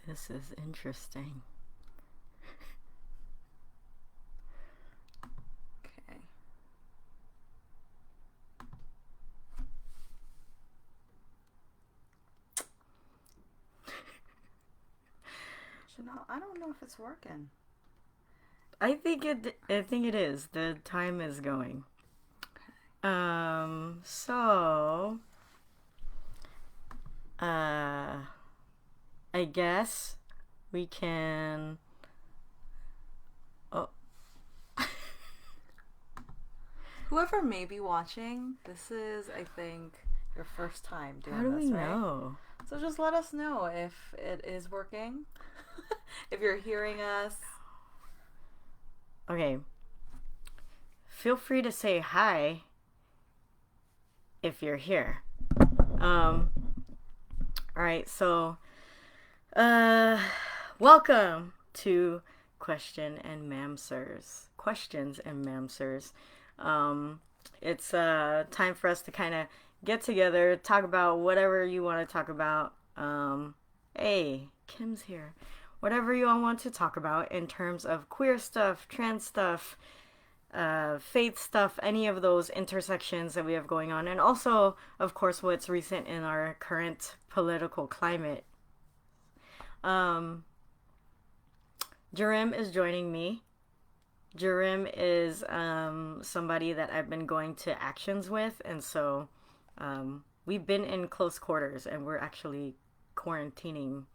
This is interesting. Okay. Chanel, I don't know if it's working. I think it is. The time is going. So I guess we can. Oh, Whoever may be watching, this is, I think, your first time doing how do this, we right? know? So just let us know if it is working. If you're hearing us. Okay. Feel free to say hi if you're here. All right, so welcome to Questions and Mamsers. It's time for us to kind of get together, talk about whatever you want to talk about. Hey, Kim's here. Whatever you all want to talk about in terms of queer stuff, trans stuff, faith stuff, any of those intersections that we have going on, and also, of course, what's recent in our current political climate. Jorim is joining me. Jorim is somebody that I've been going to actions with, and so we've been in close quarters, and we're actually quarantining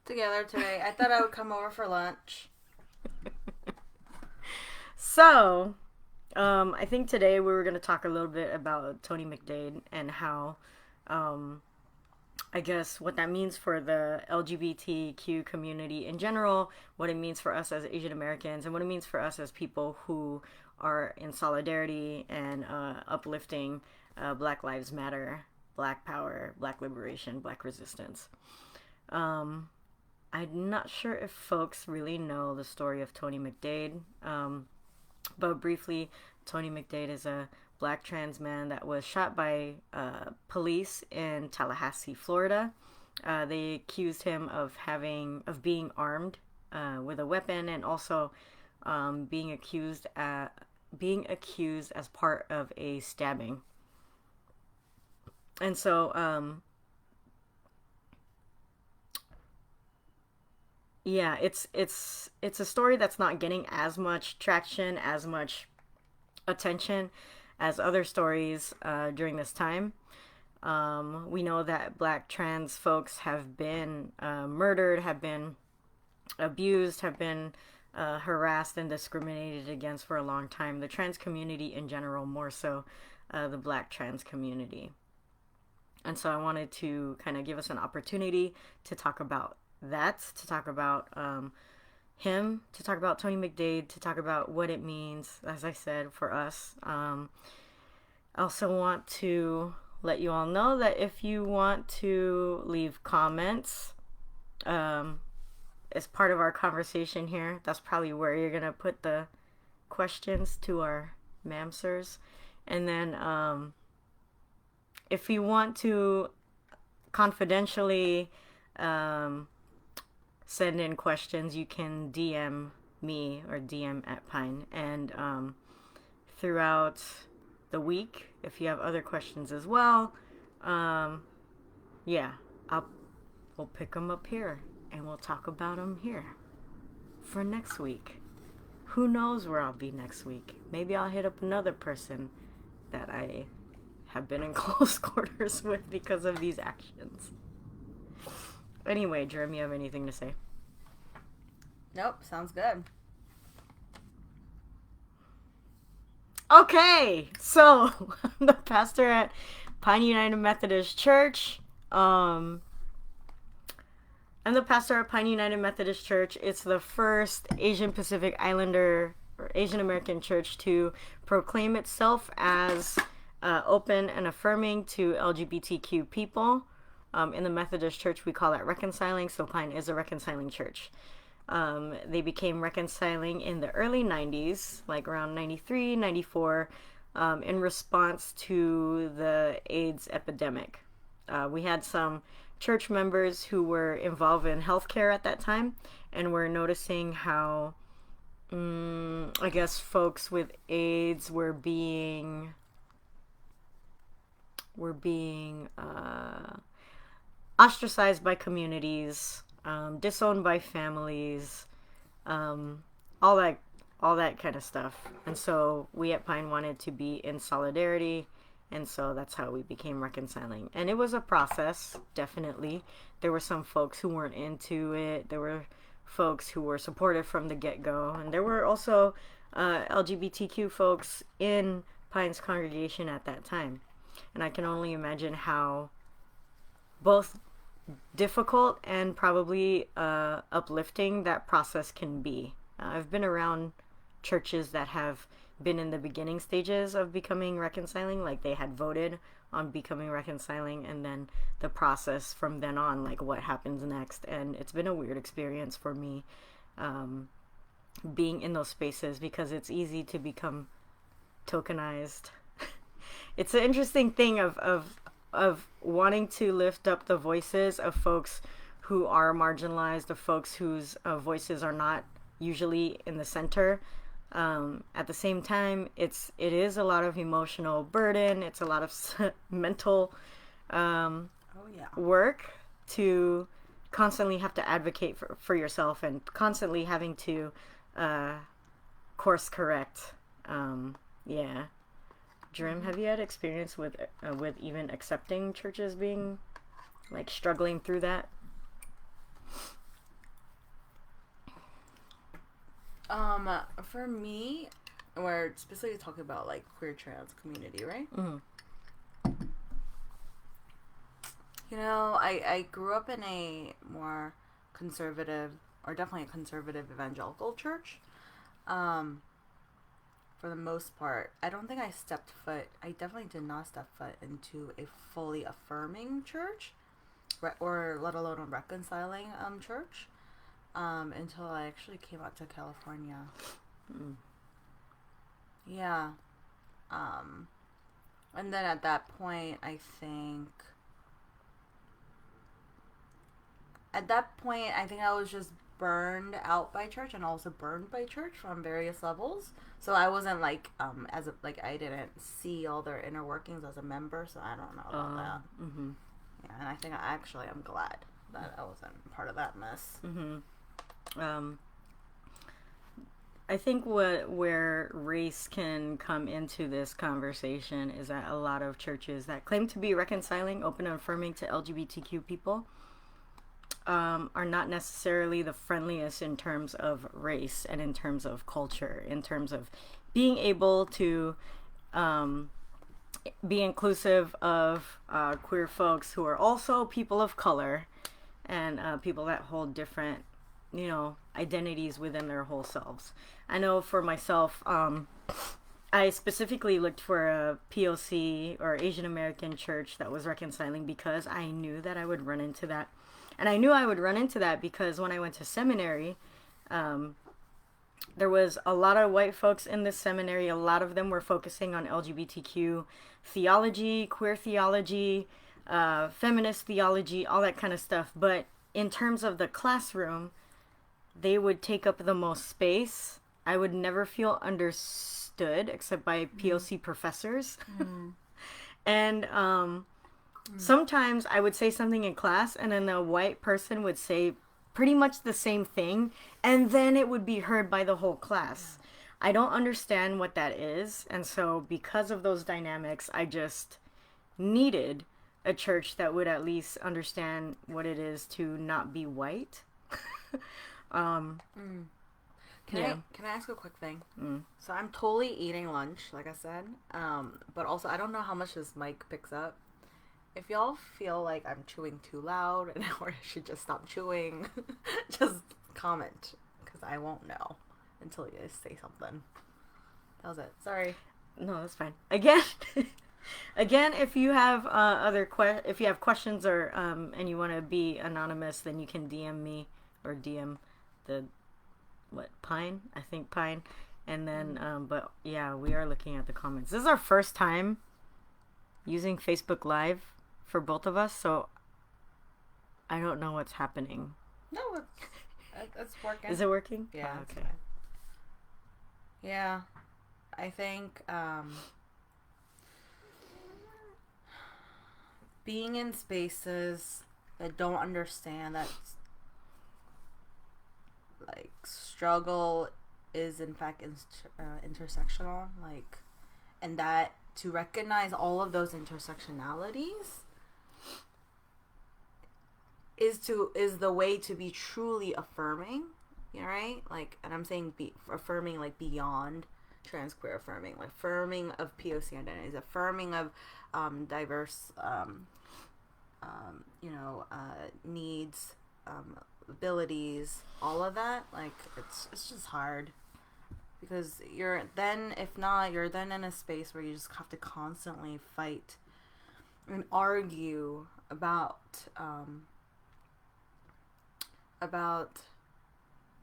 Together today. I thought I would come over for lunch. So, I think today we were going to talk a little bit about Tony McDade and how, I guess, what that means for the LGBTQ community in general, what it means for us as Asian Americans, and what it means for us as people who are in solidarity and uplifting Black Lives Matter, Black Power, Black Liberation, Black Resistance. I'm not sure if folks really know the story of Tony McDade. But briefly, Tony McDade is a Black trans man that was shot by police in Tallahassee, Florida. They accused him of being armed with a weapon, and also being accused as part of a stabbing. And so, yeah, it's a story that's not getting as much traction, as much attention as other stories during this time. We know that Black trans folks have been murdered, have been abused, have been harassed and discriminated against for a long time. The trans community in general, more so the Black trans community. And so I wanted to kind of give us an opportunity to talk about that, to talk about him, to talk about Tony McDade, to talk about what it means, as I said, for us. I also want to let you all know that if you want to leave comments as part of our conversation here, that's probably where you're going to put the questions to our mamsers. And then if you want to confidentially send in questions, you can DM me or DM at Pine. And throughout the week, if you have other questions as well, we'll pick them up here and we'll talk about them here for next week. Who knows where I'll be next week? Maybe I'll hit up another person that I have been in close quarters with because of these actions. Anyway, Jeremy, you have anything to say? Nope, sounds good. Okay, so I'm the pastor at Pine United Methodist Church. It's the first Asian Pacific Islander or Asian American church to proclaim itself as open and affirming to LGBTQ people. In the Methodist Church, we call that reconciling, so Pine is a reconciling church. They became reconciling in the early 90s, like around 93, 94, in response to the AIDS epidemic. we had some church members who were involved in healthcare at that time, and were noticing how, I guess, folks with AIDS were being ostracized by communities, disowned by families, um, all that all that kind of stuff. And so we at Pine wanted to be in solidarity, and so that's how we became reconciling. And it was a process, definitely. There were some folks who weren't into it. There were folks who were supportive from the get-go, and there were also LGBTQ folks in Pine's congregation at that time. And I can only imagine how both difficult and probably uplifting that process can be. I've been around churches that have been in the beginning stages of becoming reconciling, like they had voted on becoming reconciling, and then the process from then on, like what happens next. And it's been a weird experience for me, being in those spaces, because it's easy to become tokenized. It's an interesting thing of wanting to lift up the voices of folks who are marginalized, of folks whose voices are not usually in the center. At the same time, it is a lot of emotional burden. It's a lot of mental work to constantly have to advocate for yourself, and constantly having to course correct. Yeah. Jorim, have you had experience with even accepting churches being, like, struggling through that? For me, we're specifically talking about like queer trans community, right? Mm-hmm. You know, I grew up in a more conservative, or definitely a conservative evangelical church. For the most part, I don't think I definitely did not step foot into a fully affirming church, or let alone a reconciling church, until I actually came out to California. Mm. Yeah. And then at that point, I was just burned out by church, and also burned by church from various levels. So I wasn't like, I didn't see all their inner workings as a member, so I don't know about that. Mm-hmm. Yeah, and I think I'm glad that I wasn't part of that mess. Mm-hmm. I think where race can come into this conversation is that a lot of churches that claim to be reconciling, open and affirming to LGBTQ people, are not necessarily the friendliest in terms of race and in terms of culture, in terms of being able to be inclusive of queer folks who are also people of color, and people that hold different, identities within their whole selves. I know for myself, I specifically looked for a POC or Asian American church that was reconciling, because I knew that I would run into that. And I knew I would run into that because when I went to seminary, there was a lot of white folks in this seminary. A lot of them were focusing on LGBTQ theology, queer theology, feminist theology, all that kind of stuff. But in terms of the classroom, they would take up the most space. I would never feel understood except by POC professors. Mm. And sometimes I would say something in class, and then a white person would say pretty much the same thing, and then it would be heard by the whole class. I don't understand what that is, and so because of those dynamics, I just needed a church that would at least understand what it is to not be white. Can I ask a quick thing? So I'm totally eating lunch, like I said, but also I don't know how much this mic picks up. If y'all feel like I'm chewing too loud and or I should just stop chewing, just comment, because I won't know until you guys say something. That was it. Sorry. No, that's fine. Again, if you have if you have questions, or and you want to be anonymous, then you can DM me, or DM the Pine? I think Pine. And then but yeah, we are looking at the comments. This is our first time using Facebook Live for both of us, so I don't know what's happening. No, it's working. Is it working? Yeah. Oh, okay. Yeah, I think being in spaces that don't understand that like struggle is in fact intersectional, like, and that to recognize all of those intersectionalities is the way to be truly affirming, right? Like, and I'm saying affirming like beyond trans queer, affirming like affirming of POC identities, affirming of diverse needs, abilities, all of that. Like, it's just hard because you're then in a space where you just have to constantly fight and argue about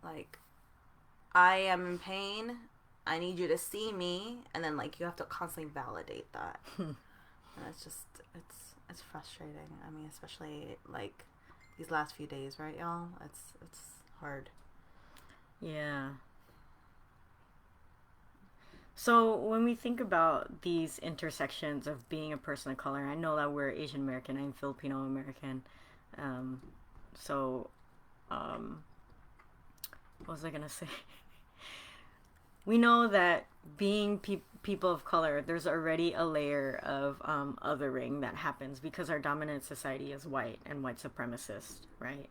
like, I am in pain, I need you to see me, and then like you have to constantly validate that. And it's frustrating. I mean, especially like these last few days, right, y'all? It's hard. Yeah. So when we think about these intersections of being a person of color, I know that we're Asian American, I'm Filipino American. So what was I gonna say? We know that being people of color, there's already a layer of othering that happens because our dominant society is white and white supremacist, right?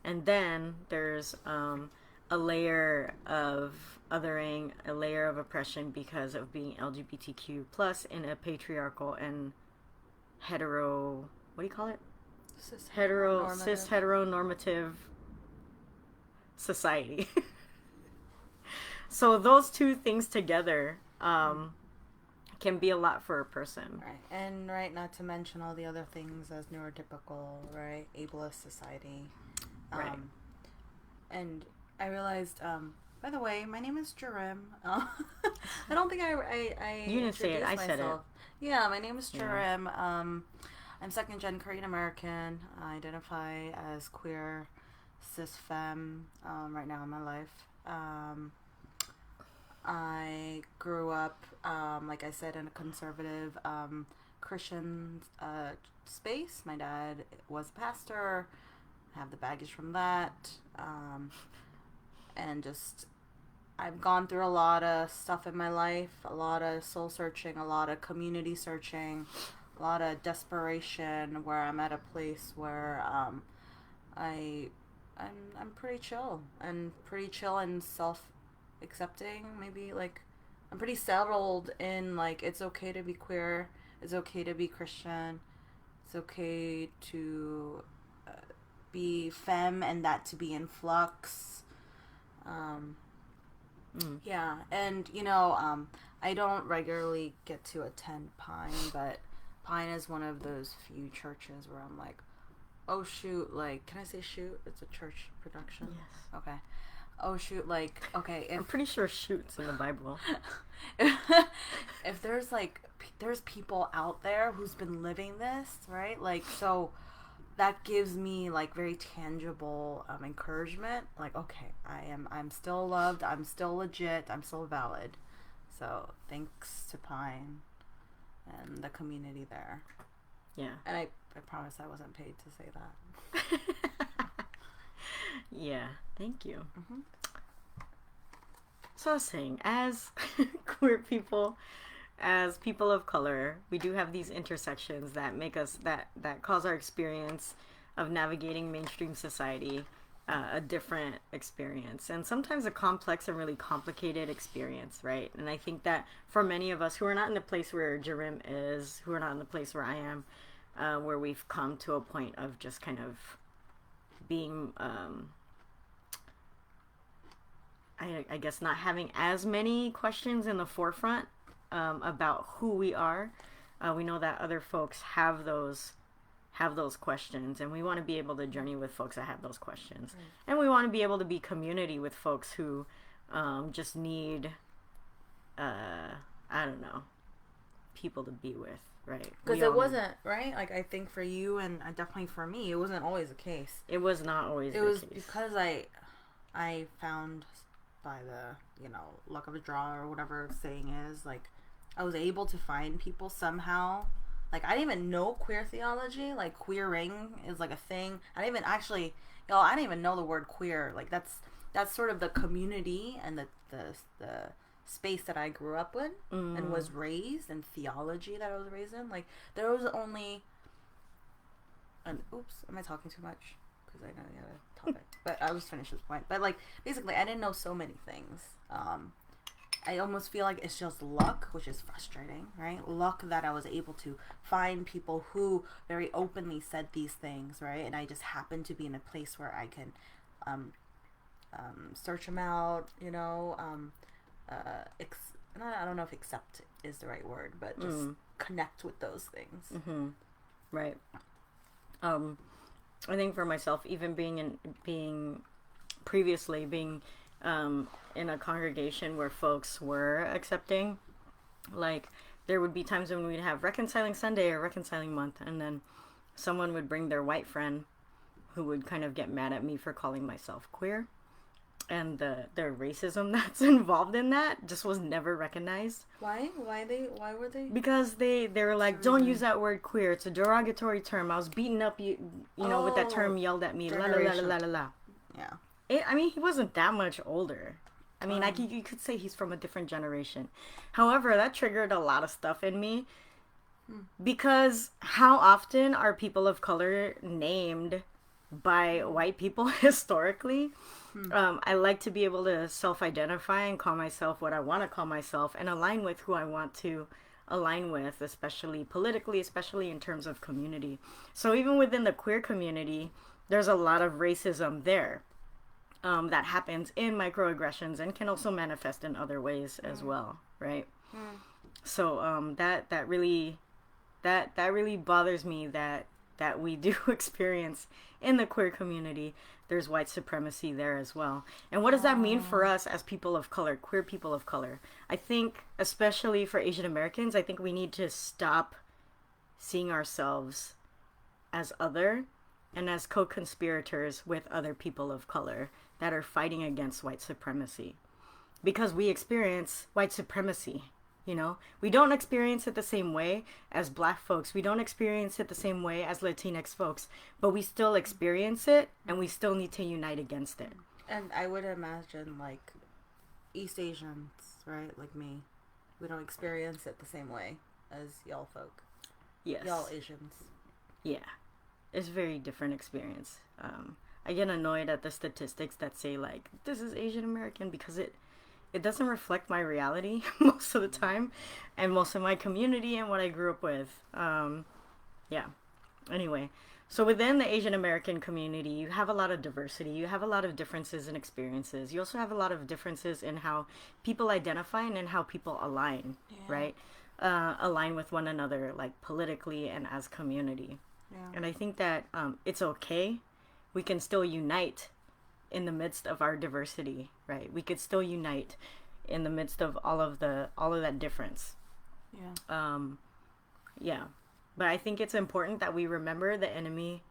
And then there's a layer of othering, a layer of oppression because of being LGBTQ plus in a patriarchal and hetero, what do you call it? Cis heteronormative society. So those two things together can be a lot for a person. Right. And not to mention all the other things as neurotypical, right? Ableist society. Right. And I realized, by the way, my name is Jorim. I don't think I you didn't say it, I said it. Yeah, my name is Jorim. Yeah. I'm second gen Korean American. I identify as queer, cis femme right now in my life. I grew up, like I said, in a conservative Christian space. My dad was a pastor. I have the baggage from that. And just, I've gone through a lot of stuff in my life, a lot of soul searching, a lot of community searching, a lot of desperation, where I'm at a place where I'm pretty chill and self-accepting. Maybe like I'm pretty settled in like it's okay to be queer, it's okay to be Christian, it's okay to be femme and that to be in flux. Yeah, and I don't regularly get to attend Pine, but Pine is one of those few churches where I'm like, oh shoot, like, can I say shoot? It's a church production. Yes. Okay. Oh shoot, like, okay. I'm pretty sure shoot's in the Bible. If there's like, there's people out there who's been living this, right? Like, so that gives me like very tangible encouragement. Like, okay, I'm still loved. I'm still legit. I'm still valid. So thanks to Pine and the community there. Yeah. And I promise I wasn't paid to say that. Yeah. Thank you. Mm-hmm. So I was saying, as queer people, as people of color, we do have these intersections that make us, that cause our experience of navigating mainstream society a different experience, and sometimes a complex and really complicated experience, right? And I think that for many of us who are not in the place where Jorim is, who are not in the place where I am, where we've come to a point of just kind of being I guess not having as many questions in the forefront about who we are. We know that other folks have those questions, and we want to be able to journey with folks that have those questions. Right. And we want to be able to be community with folks who just need I don't know, people to be with. right? Because it wasn't, right? Like, I think for you and definitely for me, it wasn't always the case. It was not always the case. It was because I found, by the, luck of the draw or whatever the saying is, like, I was able to find people somehow. Like, I didn't even know queer theology. Like, queering is, like, a thing. I didn't even know the word queer. Like, that's sort of the community and the space that I grew up in and was raised, and theology that I was raised in. Like, there was only oops, am I talking too much? Because I know you had a topic. But I'll just finish this point. But, like, basically, I didn't know so many things. I almost feel like it's just luck, which is frustrating, right? Luck that I was able to find people who very openly said these things, right? And I just happened to be in a place where I can search them out, I don't know if accept is the right word, but just connect with those things. Mm-hmm. Right. I think for myself, even being previously in a congregation where folks were accepting, like, there would be times when we'd have reconciling Sunday or reconciling month, and then someone would bring their white friend who would kind of get mad at me for calling myself queer, and the racism that's involved in that just was never recognized. Why were they? Because they were like, don't use that word queer, it's a derogatory term. I was beaten up, with that term yelled at me, la la la la la la. Yeah. He wasn't that much older. I mean, you could say he's from a different generation. However, that triggered a lot of stuff in me, because how often are people of color named by white people historically? I like to be able to self-identify and call myself what I want to call myself and align with who I want to align with, especially politically, especially in terms of community. So even within the queer community, there's a lot of racism there. That happens in microaggressions and can also manifest in other ways as well, right? So that really bothers me that we do experience in the queer community. There's white supremacy there as well. And what does that mean for us as people of color, queer people of color? I think, especially for Asian Americans, I think we need to stop seeing ourselves as other and as co-conspirators with other people of color that are fighting against white supremacy. Because we experience white supremacy, We don't experience it the same way as Black folks. We don't experience it the same way as Latinx folks. But we still experience it, and we still need to unite against it. And I would imagine, like, East Asians, right, like me, we don't experience it the same way as y'all folk. Yes. Y'all Asians. Yeah. It's a very different experience. I get annoyed at the statistics that say, like, this is Asian American, because it doesn't reflect my reality most of the time, and most of my community and what I grew up with. Yeah. Anyway, so within the Asian American community, you have a lot of diversity. You have a lot of differences in experiences. You also have a lot of differences in how people identify and in how people align, right? Align with one another, like, politically and as community. Yeah. And I think that it's okay. We can still unite in the midst of our diversity, right? We could still unite in the midst of all of that difference. Yeah. Yeah. But I think it's important that we remember the enemy.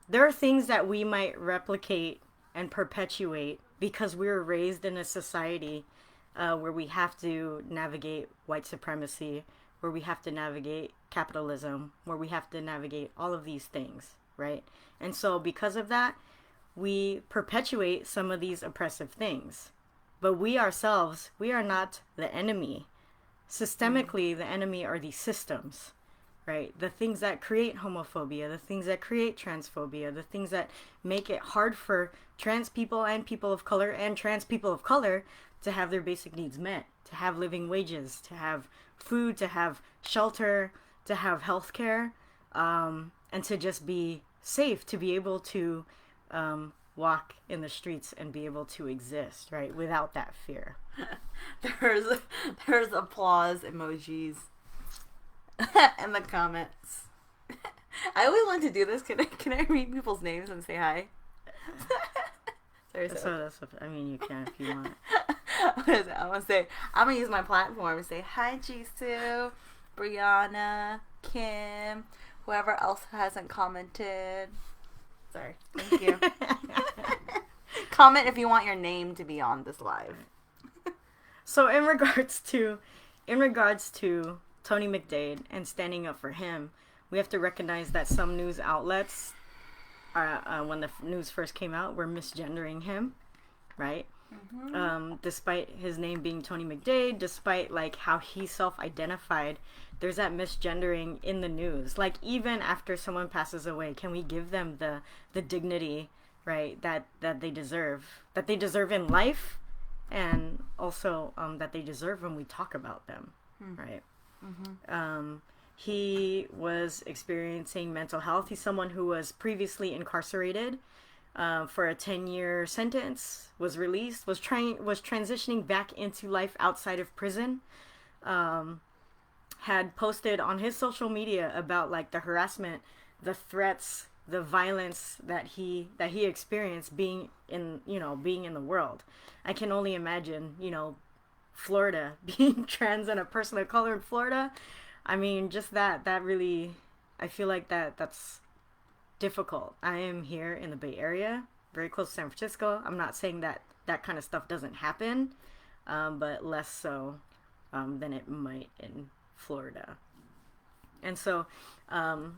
There are things that we might replicate and perpetuate because we were raised in a society where we have to navigate white supremacy, where we have to navigate capitalism, where we have to navigate all of these things, right? And so because of that, we perpetuate some of these oppressive things. But we ourselves, we are not the enemy. Systemically, the enemy are these systems, right? The things that create homophobia, the things that create transphobia, the things that make it hard for trans people and people of color and trans people of color to have their basic needs met, to have living wages, to have food, to have shelter, to have health care, and to just be safe, to be able to walk in the streets and be able to exist, right, without that fear. There's applause emojis in the comments. I always want to do this. Can I read people's names and say hi? I mean, you can if you want. I'm gonna use my platform and say hi, Jisoo. Brianna, Kim, whoever else hasn't commented. Sorry. Thank you. Comment if you want your name to be on this live. So in regards to Tony McDade and standing up for him, we have to recognize that some news outlets, when the news first came out, were misgendering him, right? Mm-hmm. Despite his name being Tony McDade, despite like how he self-identified, there's that misgendering in the news. Like even after someone passes away, can we give them the dignity, right, that they deserve in life, and also that they deserve when we talk about them, right? Mm-hmm. He was experiencing mental health. He's someone who was previously incarcerated for a 10-year sentence, was released, was transitioning back into life outside of prison, had posted on his social media about like the harassment, the threats, the violence that he experienced being in the world. I can only imagine, Florida, being trans and a person of color in Florida. I mean, just that really, I feel like that's difficult. I am here in the Bay Area, very close to San Francisco. I'm not saying that kind of stuff doesn't happen, but less so than it might in Florida. And so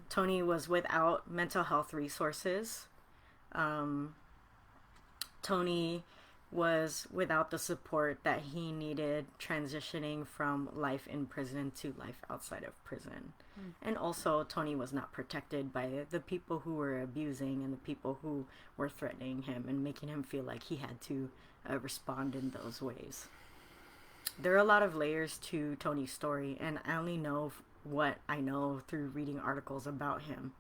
Tony was without mental health resources. Tony was without the support that he needed transitioning from life in prison to life outside of prison. And also Tony was not protected by the people who were abusing and the people who were threatening him and making him feel like he had to respond in those ways. There are a lot of layers to Tony's story, and I only know what I know through reading articles about him.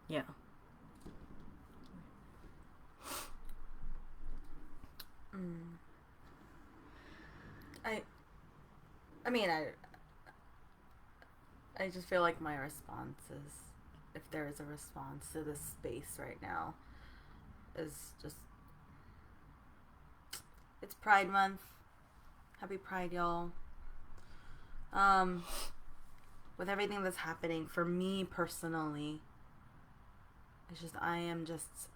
Yeah. I just feel like my response is, if there is a response to this space right now, is just, it's Pride Month. Happy Pride, y'all. With everything that's happening, for me personally, it's just, I am just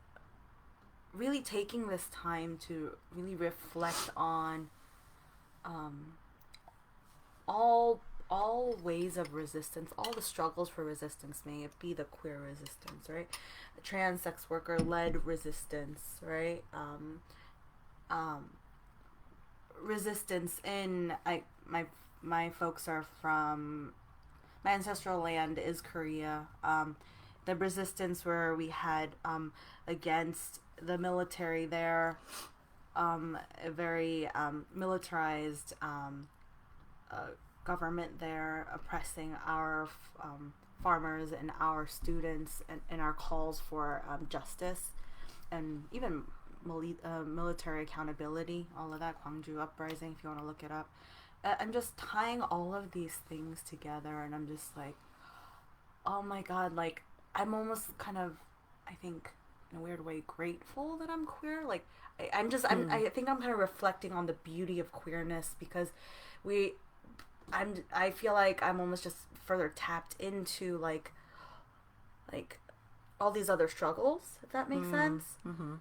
really taking this time to really reflect on all ways of resistance, all the struggles for resistance, may it be the queer resistance, right? The trans sex worker led resistance, right? Resistance in, my folks are from, my ancestral land is Korea. The resistance where we had against the military there, a very militarized government there, oppressing our farmers and our students, and our calls for justice and even military accountability, all of that, Gwangju uprising, if you want to look it up. I'm just tying all of these things together, and I'm just like, oh my god, like, I'm almost kind of, I think, in a weird way, grateful that I'm queer. Like, I think I'm kind of reflecting on the beauty of queerness, because I feel like I'm almost just further tapped into like all these other struggles, if that makes sense. Mm-hmm.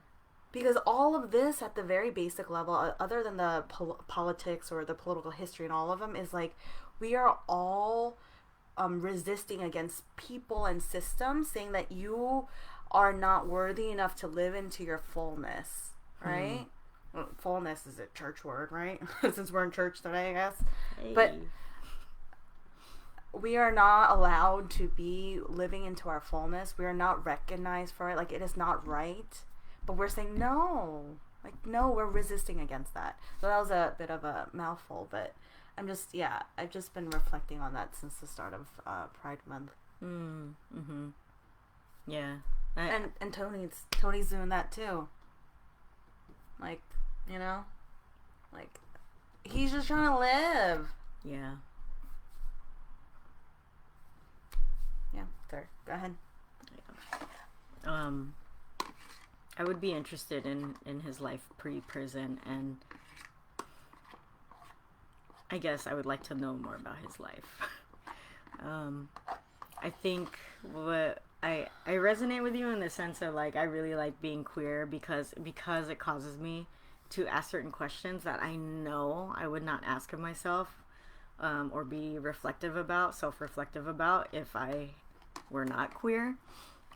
Because all of this at the very basic level, other than the politics or the political history and all of them, is like, we are all resisting against people and systems saying that you are not worthy enough to live into your fullness, right? Well, fullness is a church word, right? Since we're in church today, I guess. Hey. But we are not allowed to be living into our fullness. We are not recognized for it. Like, it is not right. But we're saying no. Like, no, we're resisting against that. So that was a bit of a mouthful, but I've just been reflecting on that since the start of Pride Month. Mm-hmm. Yeah. And Tony's doing that too. Like, like, he's just trying to live. Yeah. Yeah, sorry. Go ahead. I would be interested in his life pre-prison, and I guess I would like to know more about his life. I think what I resonate with you in the sense of like I really like being queer because it causes me to ask certain questions that I know I would not ask of myself, or be self-reflective about if I were not queer.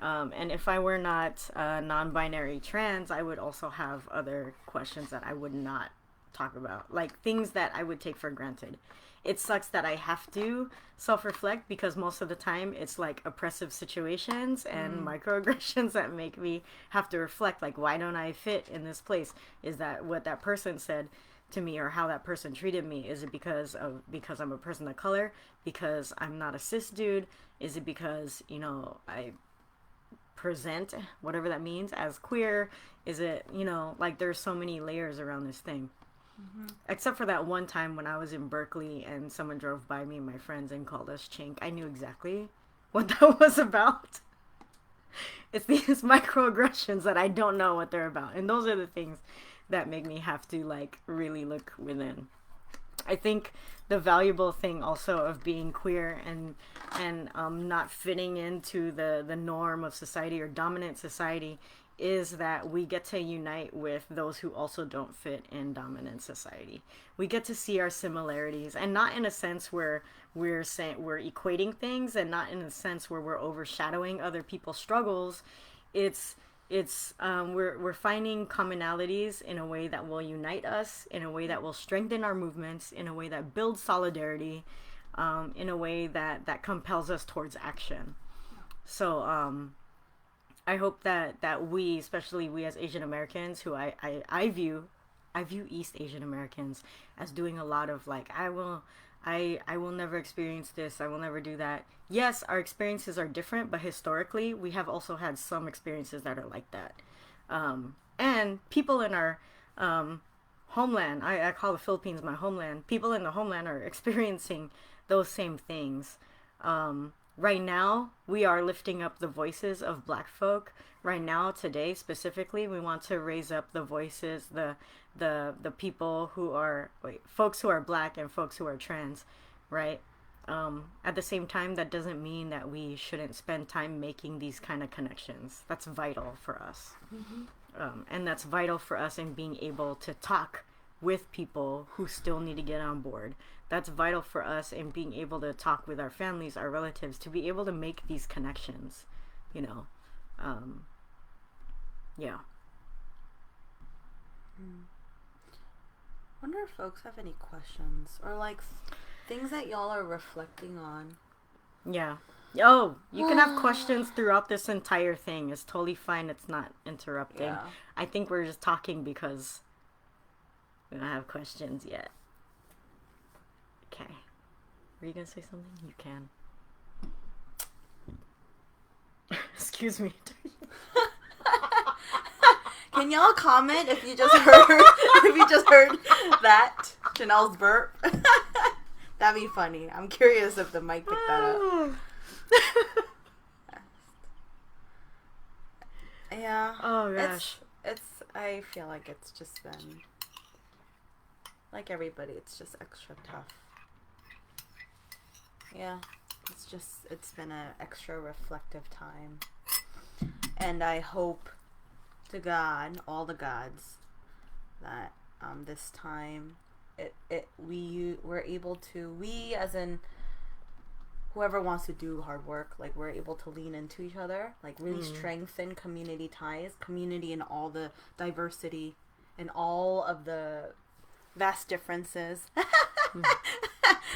And if I were not non-binary trans, I would also have other questions that I would not talk about, like things that I would take for granted. It sucks that I have to self-reflect because most of the time it's like oppressive situations and microaggressions that make me have to reflect, like, why don't I fit in this place? Is that what that person said to me, or how that person treated me? Is it because I'm a person of color? Because I'm not a cis dude? Is it because, I present, whatever that means, as queer? Is it, like, there's so many layers around this thing. Except for that one time when I was in Berkeley and someone drove by me and my friends and called us chink. I knew exactly what that was about. It's these microaggressions that I don't know what they're about. And those are the things that make me have to, like, really look within. I think the valuable thing also of being queer and not fitting into the norm of society or dominant society is that we get to unite with those who also don't fit in dominant society. We get to see our similarities, and not in a sense where we're equating things, and not in a sense where we're overshadowing other people's struggles. We're finding commonalities in a way that will unite us, in a way that will strengthen our movements, in a way that builds solidarity, in a way that compels us towards action. So I hope that we, especially we as Asian Americans, who I view East Asian Americans as doing a lot of, like, I will never experience this, I will never do that. Yes, our experiences are different, but historically we have also had some experiences that are like that. And people in our homeland, I call the Philippines my homeland, people in the homeland are experiencing those same things. Right now, we are lifting up the voices of Black folk. Right now, today specifically, we want to raise up the voices, the people who are, folks who are Black and folks who are trans, right? At the same time, that doesn't mean that we shouldn't spend time making these kind of connections. That's vital for us. And that's vital for us in being able to talk with people who still need to get on board. That's vital for us in being able to talk with our families, our relatives, to be able to make these connections, yeah. Wonder if folks have any questions or, like, things that y'all are reflecting on. Yeah. Oh, you can have questions throughout this entire thing. It's totally fine. It's not interrupting. Yeah. I think we're just talking because we don't have questions yet. Okay. Were you going to say something? You can. Excuse me. Can y'all comment if you just heard that Janelle's burp? That'd be funny. I'm curious if the mic picked that up. Yeah. Oh gosh. It's I feel like it's just been, like everybody, it's just extra tough. Yeah. It's been an extra reflective time. And I hope to God, all the gods, that this time we're able to, we as in whoever wants to do hard work, like, we're able to lean into each other, like, really strengthen community ties, community in all the diversity and all of the vast differences.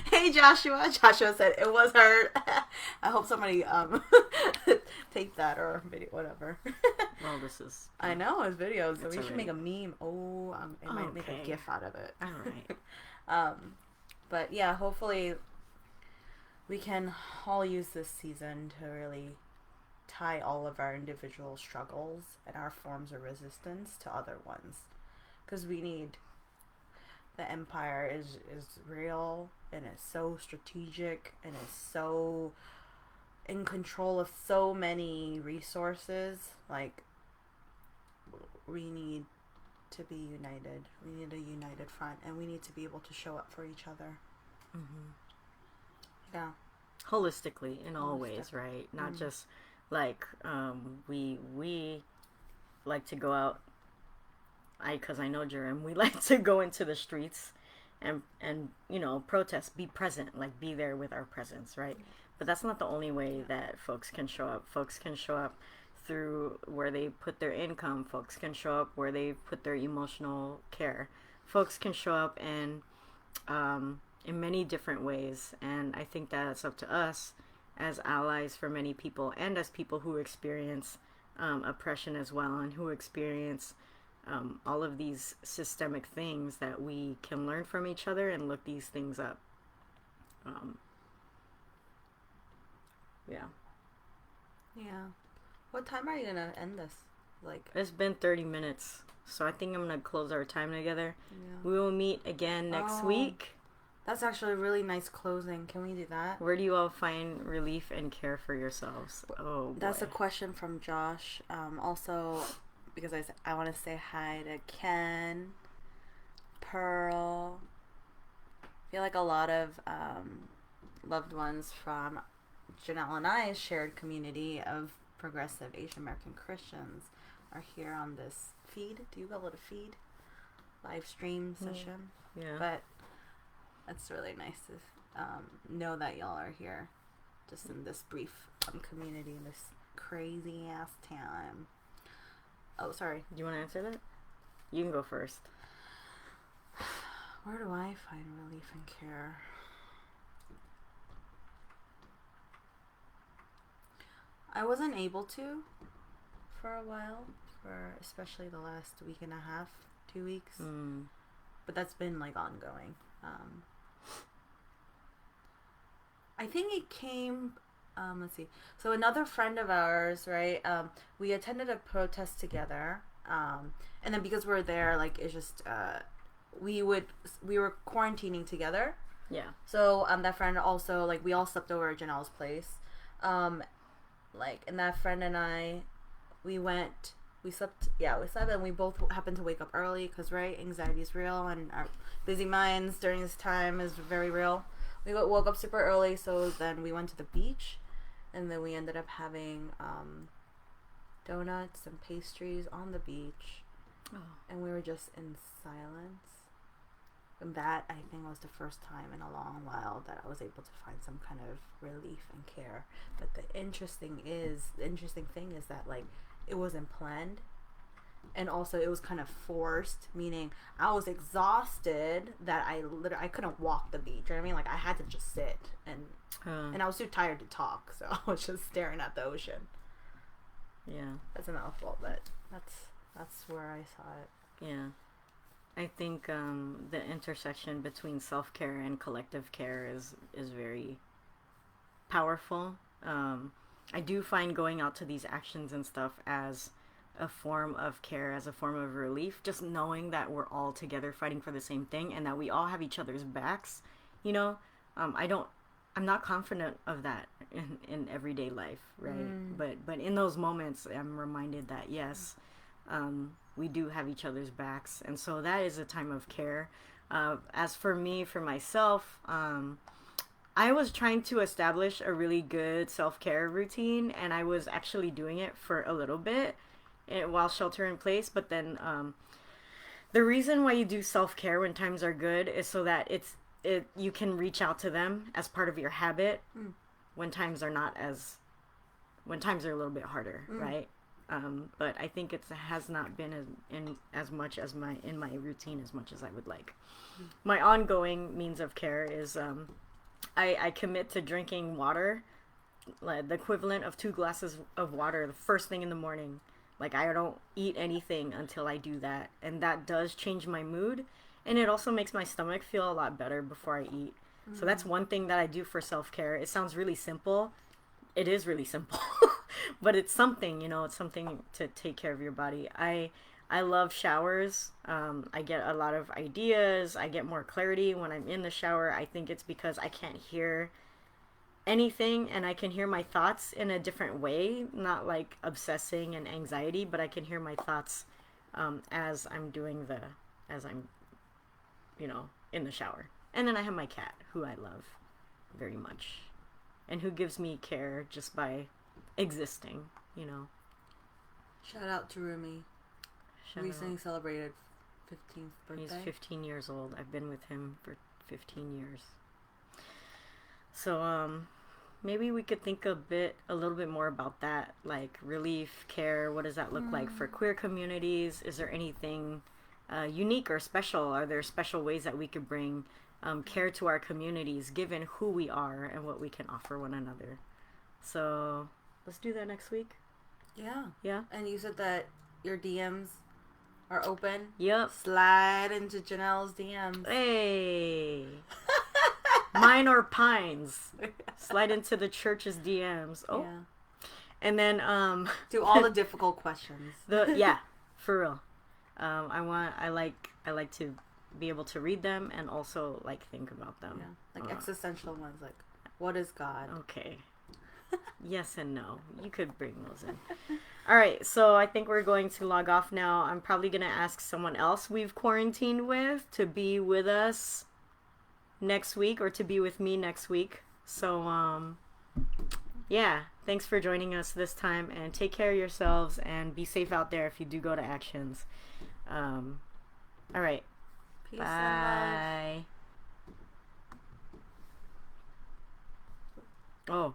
Hey Joshua said it was her. I hope somebody tape that or video, whatever. Well, this is, I know it's videos, so we should already make a meme. It might make a GIF out of it. all right. But yeah, hopefully we can all use this season to really tie all of our individual struggles and our forms of resistance to other ones, because we need. The empire is real, and it's so strategic, and it's so in control of so many resources. Like, we need to be united. We need a united front, and we need to be able to show up for each other. Yeah. Holistically in all ways, right? Not just like we like to go out. Because I know Jorim, we like to go into the streets and protest, be present, like be there with our presence, right? But that's not the only way that folks can show up. Folks can show up through where they put their income. Folks can show up where they put their emotional care. Folks can show up in many different ways, and I think that it's up to us as allies for many people, and as people who experience oppression as well, and who experience all of these systemic things, that we can learn from each other and look these things up. Yeah. Yeah. What time are you gonna end this? Like, it's been 30 minutes, so I think I'm gonna close our time together. Yeah. We will meet again next week. That's actually a really nice closing. Can we do that? Where do you all find relief and care for yourselves? Oh, boy. That's a question from Josh. Also, because I want to say hi to Ken, Pearl. I feel like a lot of loved ones from Janelle and I's shared community of progressive Asian American Christians are here on this feed. Do you call it a feed? Live stream session? Yeah. But it's really nice to know that y'all are here just in this brief community in this crazy ass time. Oh, sorry. Do you want to answer that? You can go first. Where do I find relief and care? I wasn't able to for a while, for especially the last week and a half, 2 weeks. But that's been like ongoing. I think it came, let's see. So another friend of ours, right? We attended a protest together. And then because we're there, like it's just, we were quarantining together. Yeah. So that friend also, like, we all slept over at Janelle's place. And that friend and I, we slept, and we both happened to wake up early because, right, anxiety is real and our busy minds during this time is very real. We woke up super early, so then we went to the beach, and then we ended up having donuts and pastries on the beach, and we were just in silence. And that, I think, was the first time in a long while that I was able to find some kind of relief and care. But the interesting thing is that, like, it wasn't planned, and also it was kind of forced, meaning I was exhausted that I couldn't walk the beach. You know what I mean? Like, I had to just sit, and I was too tired to talk, so I was just staring at the ocean. Yeah, that's a mouthful, but that's where I saw it. Yeah, I think the intersection between self-care and collective care is very powerful. I do find going out to these actions and stuff as a form of care, as a form of relief, just knowing that we're all together fighting for the same thing and that we all have each other's backs. I'm not confident of that in everyday life, right? But in those moments, I'm reminded that yes, we do have each other's backs, and so that is a time of care. As for me, for myself, I was trying to establish a really good self-care routine, and I was actually doing it for a little bit while shelter in place. But then the reason why you do self-care when times are good is so that you can reach out to them as part of your habit when times are a little bit harder, right? But I think it has not been in as much as in my routine as much as I would like. My ongoing means of care is I commit to drinking water, like the equivalent of 2 glasses of water the first thing in the morning. Like, I don't eat anything until I do that, and that does change my mood, and it also makes my stomach feel a lot better before I eat. So that's one thing that I do for self-care. It sounds really simple. It is really simple. But it's something, it's something to take care of your body. I love showers. I get a lot of ideas. I get more clarity when I'm in the shower. I think it's because I can't hear anything, and I can hear my thoughts in a different way, not like obsessing and anxiety, but I can hear my thoughts as I'm in the shower. And then I have my cat, who I love very much, and who gives me care just by existing, you know. Shout out to Rumi. Recently celebrated 15th birthday. He's 15 years old. I've been with him for 15 years. So, maybe we could think a little bit more about that, like relief, care. What does that look like for queer communities? Is there anything unique or special? Are there special ways that we could bring care to our communities, given who we are and what we can offer one another? So let's do that next week. Yeah. Yeah. And you said that your DMs are open. Yep. Slide into Janelle's DMs. Hey. Mine are pines. Slide into the church's DMs. Oh. Yeah. And then do all the difficult questions. Yeah, for real. I like to be able to read them and also like think about them. Yeah. Like existential ones, like what is God? Okay. Yes and no. You could bring those in. All right, so I think we're going to log off now. I'm probably going to ask someone else we've quarantined with to be with us next week, or to be with me next week. So, yeah, thanks for joining us this time, and take care of yourselves and be safe out there if you do go to actions. All right. Peace Bye. And love. Oh.